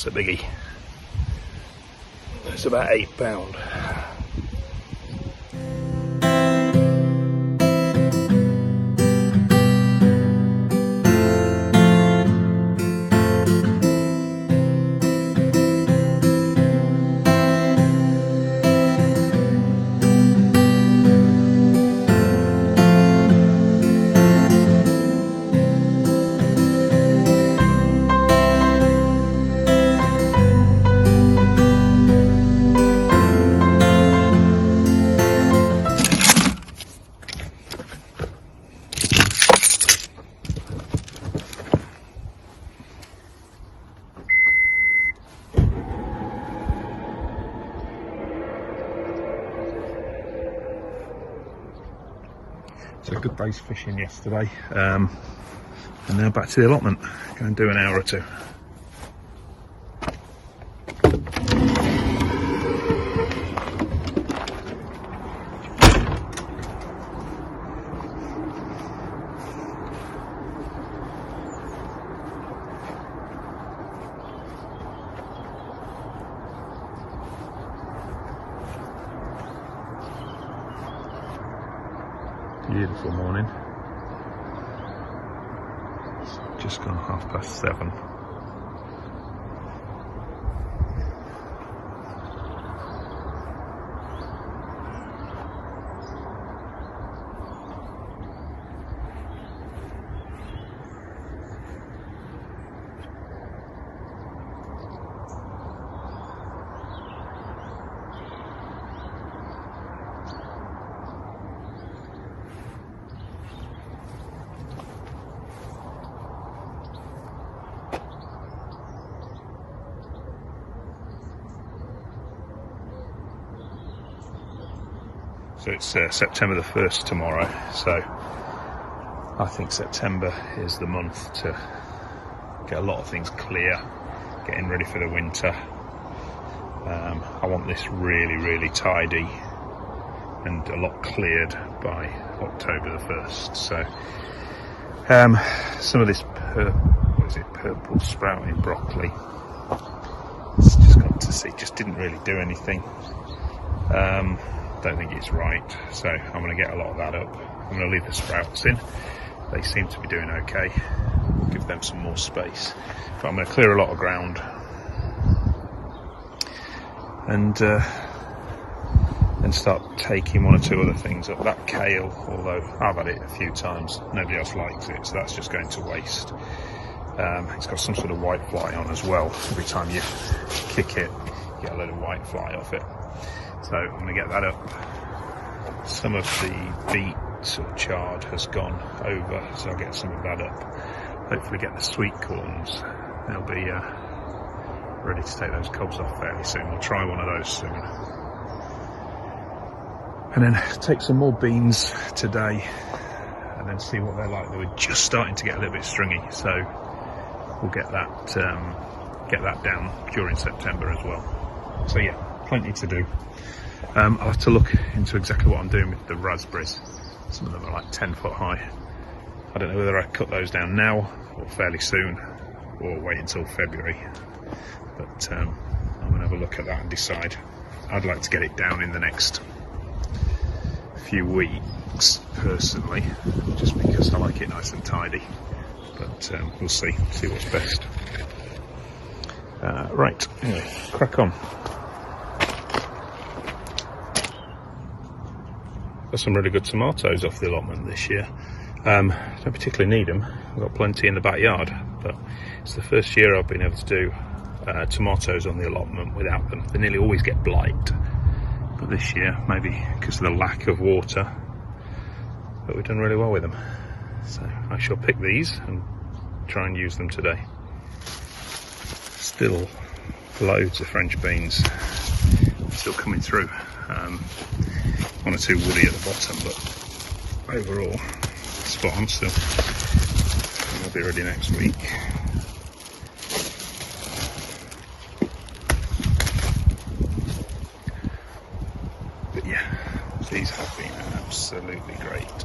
That's a biggie. It's about £8. So a good day's fishing yesterday, and now back to the allotment. Go and do an hour or two. Beautiful morning. It's just gone 7:30. So it's September the 1st tomorrow, so I think September is the month to get a lot of things clear, getting ready for the winter. I want this really tidy and a lot cleared by October the 1st. So some of this purple sprouting broccoli, it's just got to see, just didn't really do anything. Don't think it's right, so I'm going to get a lot of that up. I'm going to leave the sprouts in. They seem to be doing okay. Give them some more space, but I'm going to clear a lot of ground and start taking one or two other things up. That kale, although I've had it a few times, nobody else likes it, so that's just going to waste. It's got some sort of white fly on as well. Every time you kick it, you get a load of white fly off it. So I'm going to get that up. Some of the beet or chard has gone over, so I'll get some of that up. Hopefully get the sweet corns. They'll be ready to take those cobs off fairly soon. I'll try one of those soon. And then take some more beans today and then see what they're like. They were just starting to get a little bit stringy, so we'll get that down during September as well. So yeah, plenty to do. I'll have to look into exactly what I'm doing with the raspberries. Some of them are like 10 foot high. I don't know whether I cut those down now or fairly soon or wait until February, but I'm going to have a look at that and decide. I'd like to get it down in the next few weeks personally, just because I like it nice and tidy, but we'll see what's best. Right, anyway, crack on. Got some really good tomatoes off the allotment this year. Don't particularly need them. I've got plenty in the backyard, but it's the first year I've been able to do tomatoes on the allotment without them. They nearly always get blight, but this year, maybe because of the lack of water, but we've done really well with them. So I shall pick these and try and use them today. Still loads of French beans still coming through. One or two woody at the bottom, but overall spot on still. And we'll be ready next week. But yeah, these have been absolutely great.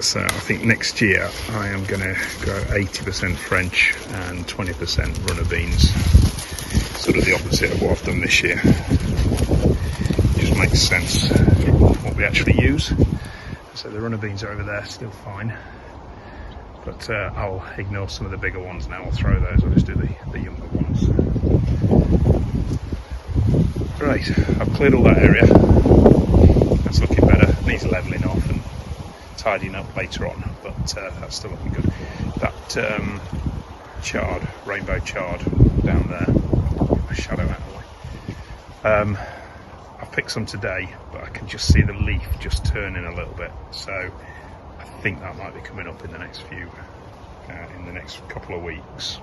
So I think next year I am going to go 80% French and 20% runner beans. Sort of the opposite of what I've done this year. It just makes sense what we actually use. So the runner beans are over there, still fine. But I'll ignore some of the bigger ones now. I'll throw those. I'll just do the younger ones. Right, I've cleared all that area. That's looking better. Needs levelling off and tidying up later on, but that's still looking good. That chard, rainbow chard down there, get my shadow out of the way. I've picked some today, but I can just see the leaf just turning a little bit, so I think that might be coming up in the next couple of weeks.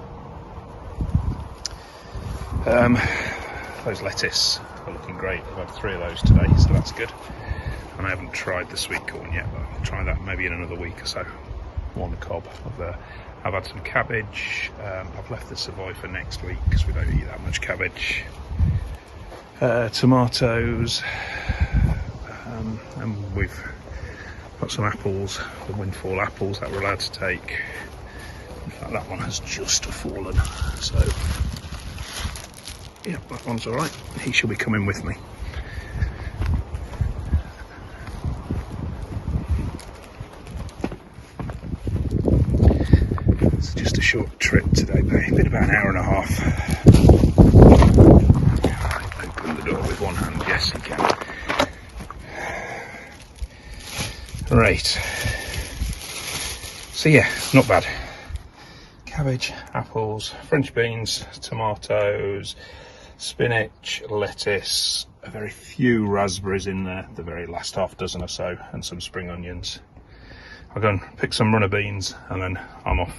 Those lettuce are looking great. I've had 3 of those today, so that's good. And I haven't tried the sweet corn yet, but I'll try that maybe in another week or so. On the cob of there. I've had some cabbage. I've left the Savoy for next week because we don't eat that much cabbage. Tomatoes, and we've got some apples, the windfall apples that we're allowed to take. In fact, that one has just fallen, so yeah, that one's all right. He shall be coming with me. It's just a short trip today, been about an hour and a half. Open the door with one hand, yes you can. Right, so yeah, not bad. Cabbage, apples, French beans, tomatoes, spinach, lettuce, a very few raspberries in there, the very last half dozen or so, and some spring onions. I'll go and pick some runner beans and then I'm off.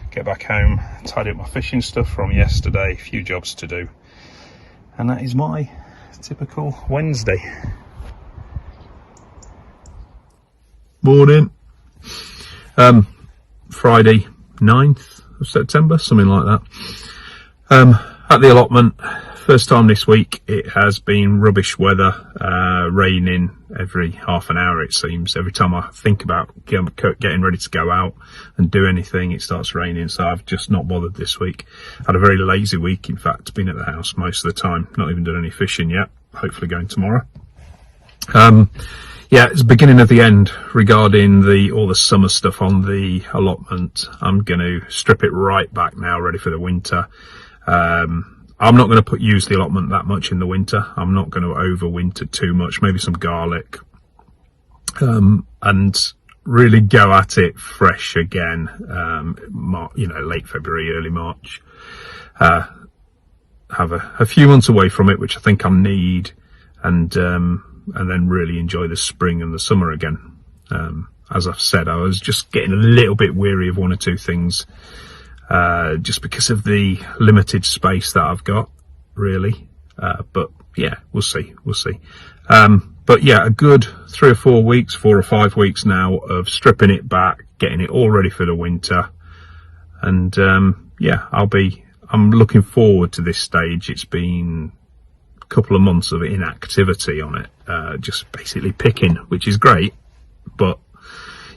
Get back home, tidy up my fishing stuff from yesterday, a few jobs to do. And that is my typical Wednesday. Morning. Friday 9th of September, something like that. At the allotment, first time this week, it has been rubbish weather, raining every half an hour it seems. Every time I think about getting ready to go out and do anything, it starts raining, so I've just not bothered this week. Had a very lazy week, in fact, been at the house most of the time, not even done any fishing yet, hopefully going tomorrow. Yeah, it's the beginning of the end regarding all the summer stuff on the allotment. I'm going to strip it right back now, ready for the winter. I'm not going to use the allotment that much in the winter. I'm not going to overwinter too much, maybe some garlic, and really go at it fresh again, late February, early March. Have a few months away from it, which I think I need, and then really enjoy the spring and the summer again. As I've said, I was just getting a little bit weary of one or two things, just because of the limited space that I've got, really. But yeah, we'll see. But yeah, a good 4 or 5 weeks now of stripping it back, getting it all ready for the winter. And yeah, I'm looking forward to this stage. It's been a couple of months of inactivity on it, just basically picking, which is great, but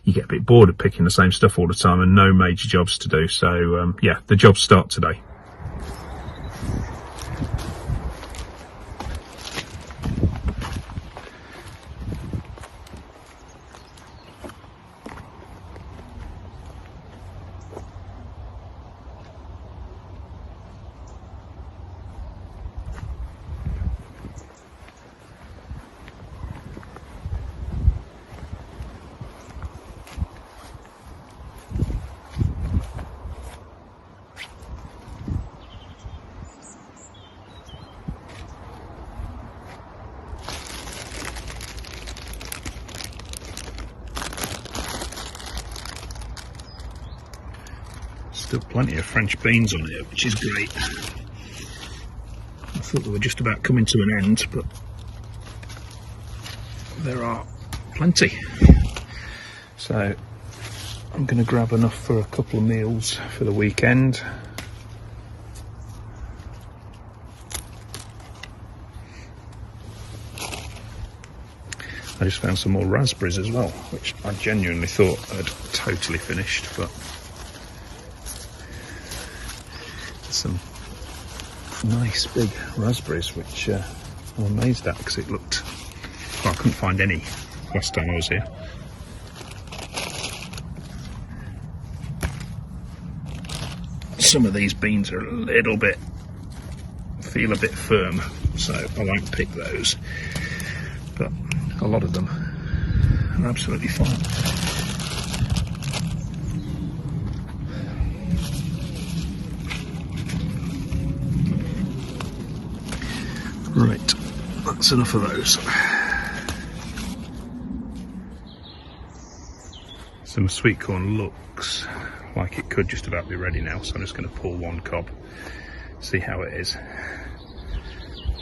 you get a bit bored of picking the same stuff all the time and no major jobs to do. So yeah, the jobs start today. Still plenty of French beans on here, which is great. I thought they were just about coming to an end, but there are plenty. So I'm going to grab enough for a couple of meals for the weekend. I just found some more raspberries as well, which I genuinely thought I'd totally finished, but some nice big raspberries, which I'm amazed at because it looked, well, I couldn't find any last time I was here. Some of these beans are a little bit, feel a bit firm, so I won't pick those, but a lot of them are absolutely fine. Right, that's enough of those. So my sweet corn looks like it could just about be ready now, so I'm just going to pull one cob, see how it is.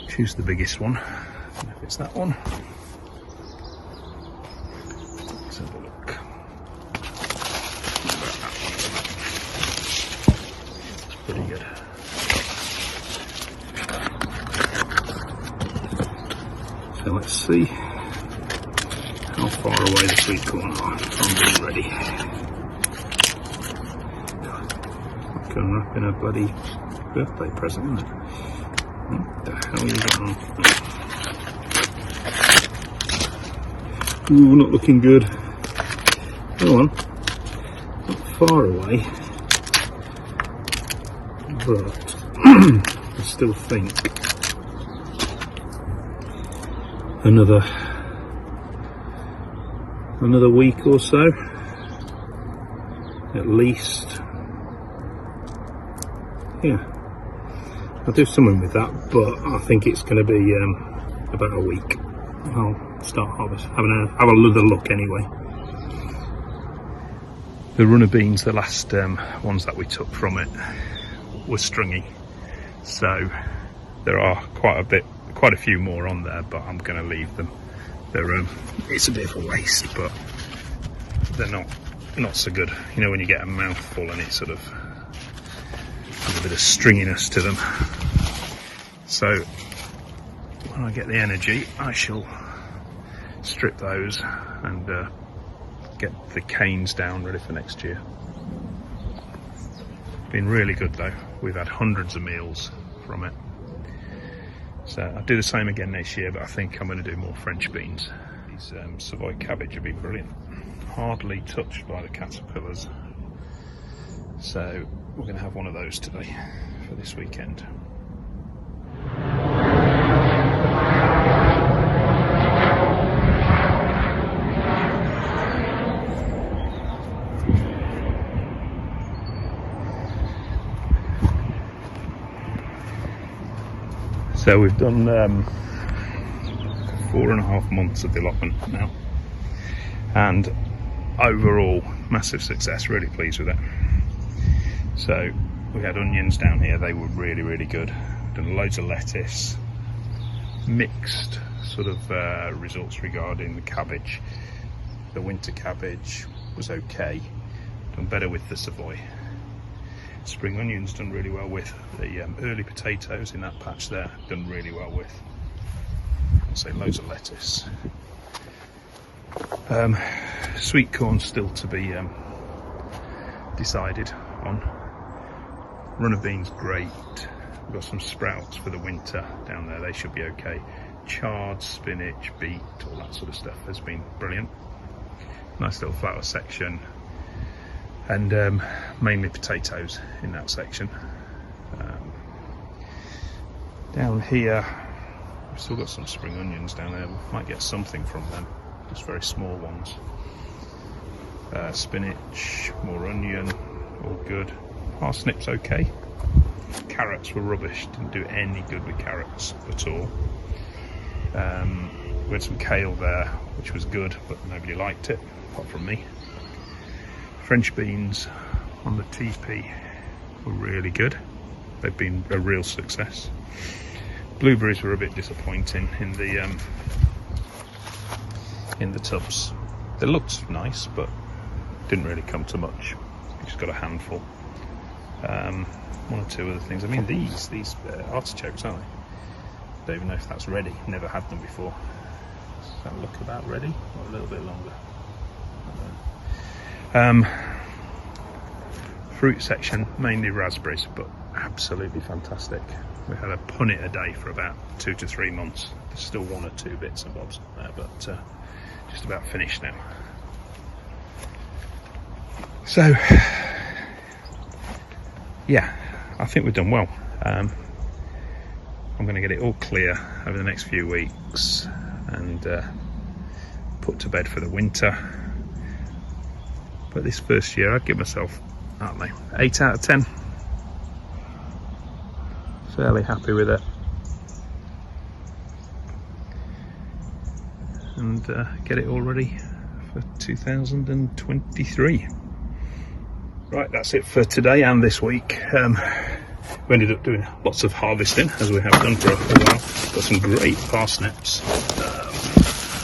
Choose the biggest one, if it's that one. Let's have a look. It's pretty good. So let's see how far away the sweet corn are from being ready. Like unwrapping a bloody birthday present, isn't it? What the hell you got on? Ooh, not looking good. Go on. Not far away. But I still think another week or so at least. Yeah, I'll do something with that, but I think it's going to be about a week. I'll start harvest, have another look anyway. The runner beans, the last ones that we took from it, were stringy, so there are quite a few more on there, but I'm going to leave them. They're it's a bit of a waste, but they're not so good. You know when you get a mouthful and it sort of has a bit of stringiness to them. So when I get the energy, I shall strip those and get the canes down ready for next year. Been really good though. We've had hundreds of meals from it. So I'll do the same again next year, but I think I'm going to do more French beans. These Savoy cabbage would be brilliant. Hardly touched by the caterpillars. So we're going to have one of those today for this weekend. So we've done 4.5 months of the allotment now, and overall massive success, really pleased with it. So we had onions down here, they were really good. Done loads of lettuce, mixed sort of results regarding the cabbage. The winter cabbage was okay, done better with the Savoy. Spring onions done really well with. The early potatoes in that patch there done really well with. I'll say loads of lettuce. Sweet corn still to be decided on. Runner beans great. We've got some sprouts for the winter down there, they should be okay. Chard, spinach, beet, all that sort of stuff has been brilliant. Nice little flower section. And mainly potatoes in that section. Down here, we've still got some spring onions down there. We might get something from them, just very small ones. Spinach, more onion, all good. Parsnips okay. Carrots were rubbish, didn't do any good with carrots at all. We had some kale there, which was good, but nobody liked it, apart from me. French beans on the TP were really good. They've been a real success. Blueberries were a bit disappointing in the tubs. They looked nice, but didn't really come to much. We just got a handful. One or two other things. I mean, these artichokes, aren't they? Don't even know if that's ready. Never had them before. Does that look about ready? Or a little bit longer? Fruit section, mainly raspberries, but absolutely fantastic. We had a punnet a day for about 2 to 3 months. There's still 1 or 2 bits and bobs there, but just about finished now. So, yeah, I think we've done well. I'm going to get it all clear over the next few weeks and put to bed for the winter. But this first year, I'd give myself, I don't know, 8 out of 10. Fairly happy with it. And get it all ready for 2023. Right, that's it for today and this week. We ended up doing lots of harvesting, as we have done for a while. Got some great parsnips.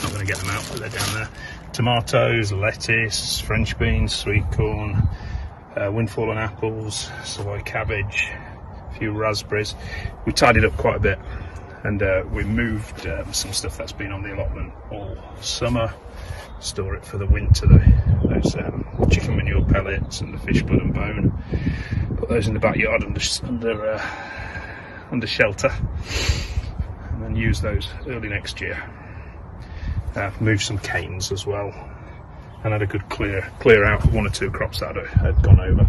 Not going to get them out, but they're down there. Tomatoes, lettuce, French beans, sweet corn, windfallen apples, Savoy cabbage, a few raspberries. We tidied up quite a bit, and we moved some stuff that's been on the allotment all summer. Store it for the winter, those chicken manure pellets and the fish blood and bone. Put those in the backyard under shelter, and then use those early next year. Moved some canes as well, and had a good clear out of 1 or 2 crops that had gone over.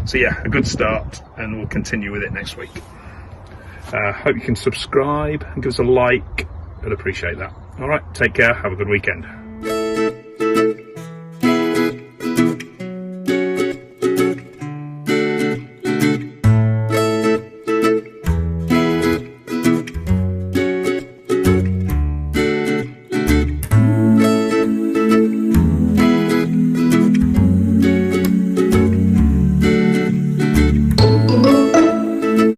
So yeah, a good start, and we'll continue with it next week. Hope you can subscribe and give us a like. I'd appreciate that. All right, take care. Have a good weekend.